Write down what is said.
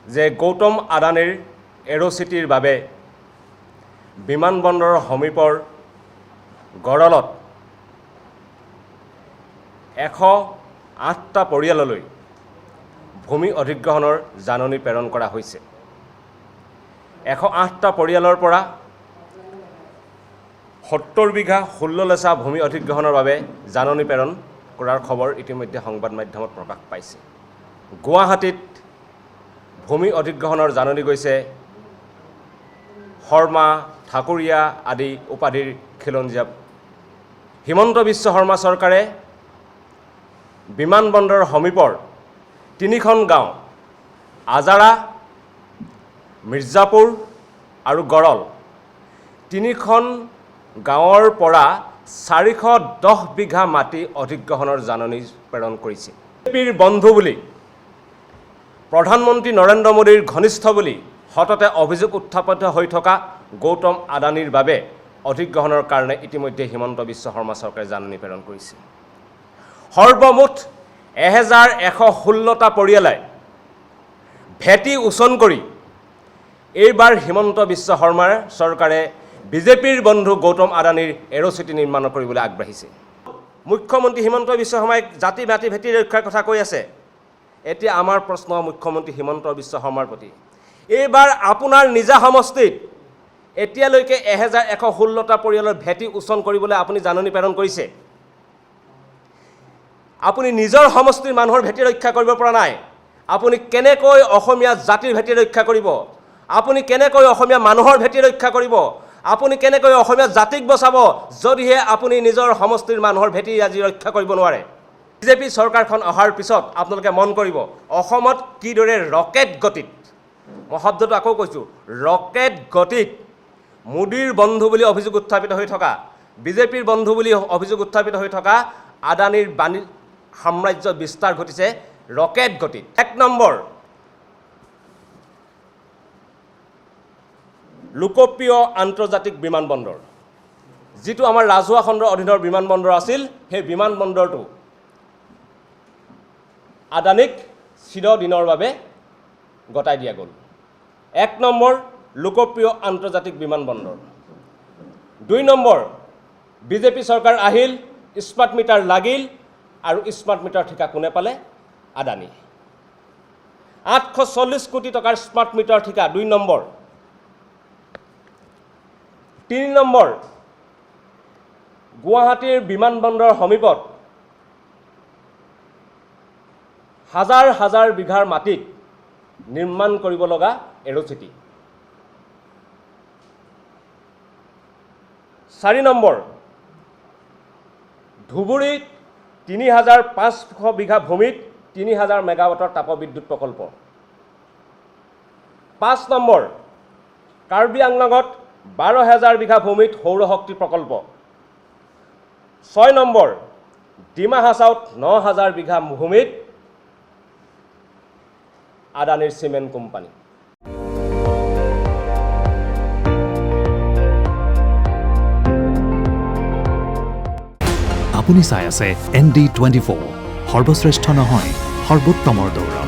যে গৌতম আদানীৰ এৰ'চিটিৰ বাবে বিমানবন্দৰৰ সমীপৰ গড়লত 108টা পৰিয়াললৈ ভূমি অধিগ্ৰহণৰ জাননী প্ৰেৰণ কৰা হৈছে। 108টা পৰিয়ালৰ পৰা 70 বিঘা 16 লেচা ভূমি অধিগ্ৰহণৰ বাবে জাননী প্ৰেৰণ কৰাৰ খবৰ ইতিমধ্যে সংবাদ মাধ্যমত প্ৰকাশ পাইছে। গুৱাহাটীত ভূমি অধিগ্ৰহণৰ জাননী গৈছে শৰ্মা, ঠাকুৰীয়া আদি উপাধিৰ খিলঞ্জীয়া। হিমন্ত বিশ্ব শৰ্মা চৰকাৰে বিমানবন্দৰৰ সমীপৰ 3খন গাঁও আজাৰা, মিৰ্জাপুৰ আৰু গড়ল 3খন গাঁৱৰ পৰা 410 বিঘা মাটি অধিগ্ৰহণৰ জাননী প্ৰেৰণ কৰিছে। বিজেপিৰ বন্ধু বুলি প্ৰধানমন্ত্ৰী নৰেন্দ্ৰ মোদীৰ ঘনিষ্ঠ বুলি সততে অভিযোগ উত্থাপিত হৈ থকা গৌতম আদানীৰ বাবে অধিগ্ৰহণৰ কাৰণে ইতিমধ্যে হিমন্ত বিশ্ব শৰ্মা চৰকাৰে জাননী প্ৰেৰণ কৰিছে। সৰ্বমুঠ 1116টা পৰিয়ালে ভেটি উচন কৰি এইবাৰ হিমন্ত বিশ্ব শৰ্মাৰ চৰকাৰে বিজেপিৰ বন্ধু গৌতম আদানীৰ এৰ'চিটি নিৰ্মাণ কৰিবলৈ আগবাঢ়িছে। মুখ্যমন্ত্ৰী হিমন্ত বিশ্ব শৰ্মাই জাতি মাটি ভেটি ৰক্ষাৰ কথা কৈ আছে। এতিয়া আমাৰ প্ৰশ্ন মুখ্যমন্ত্ৰী হিমন্ত বিশ্ব শৰ্মাৰ প্ৰতি, এইবাৰ আপোনাৰ নিজা সমষ্টিত এতিয়ালৈকে 1116টা পৰিয়ালৰ ভেটি উচন কৰিবলৈ আপুনি জাননী প্ৰেৰণ কৰিছে। আপুনি নিজৰ সমষ্টিৰ মানুহৰ ভেটি ৰক্ষা কৰিব পৰা নাই। আপুনি কেনেকৈ অসমীয়া জাতিৰ ভেটি ৰক্ষা কৰিব? আপুনি কেনেকৈ অসমীয়া মানুহৰ ভেটি ৰক্ষা কৰিব? আপুনি কেনেকৈ অসমীয়া জাতিক বচাব যদিহে আপুনি নিজৰ সমষ্টিৰ মানুহৰ ভেটি আজি ৰক্ষা কৰিব নোৱাৰে? বিজেপি চৰকাৰখন অহাৰ পিছত আপোনালোকে মন কৰিব অসমত কিদৰে ৰকেট গতিত, মই শব্দটো আকৌ কৈছোঁ, ৰকেট গতিত মোদীৰ বন্ধু বুলি অভিযোগ উত্থাপিত হৈ থকা, বিজেপিৰ বন্ধু বুলি অভিযোগ উত্থাপিত হৈ থকা আদানীৰ সাম্ৰাজ্য বিস্তাৰ ঘটিছে ৰকেট গতিত। 1 নম্বৰ, লোকপ্ৰিয় আন্তৰ্জাতিক বিমানবন্দৰ, যিটো আমাৰ ৰাজহুৱা খণ্ডৰ অধীনৰ বিমানবন্দৰ আছিল, সেই বিমানবন্দৰটো আদানীক চিৰদিনৰ বাবে গতাই দিয়া গ'ল। 1 নম্বৰ, লোকপ্ৰিয় আন্তৰ্জাতিক বিমানবন্দৰ। 2 নম্বৰ, বিজেপি চৰকাৰ আহিল, স্মাৰ্ট মিটাৰ লাগিল আৰু স্মাৰ্ট মিটাৰ ঠিকা কোনে পালে? আদানী। 840 কোটি টকাৰ স্মাৰ্ট মিটাৰ ঠিকা 2 নম্বৰ। 3 নম্বৰ, গুৱাহাটীৰ বিমানবন্দৰৰ সমীপত হাজাৰ হাজাৰ বিঘাৰ মাটিত নিৰ্মাণ কৰিব লগা এৰ'চিটি। 4 নম্বৰ, ধুবুৰীত 3500 বিঘা ভূমিত 3000 মেগাৱাটৰ তাপবিদ্যুৎ প্ৰকল্প। 5 নম্বৰ, কাৰ্বি আংলঙত 12000 বিঘা ভূমিত সৌৰশক্তি প্ৰকল্প। 6 নম্বৰ, ডিমা হাছাওত 9000 বিঘা ভূমিত আদানীৰ চিমেণ্ট কোম্পানী। আপুনি চাই আছে ND24, সৰ্বশ্ৰেষ্ঠ নহয়, সৰ্বোত্তমৰ দৌৰ।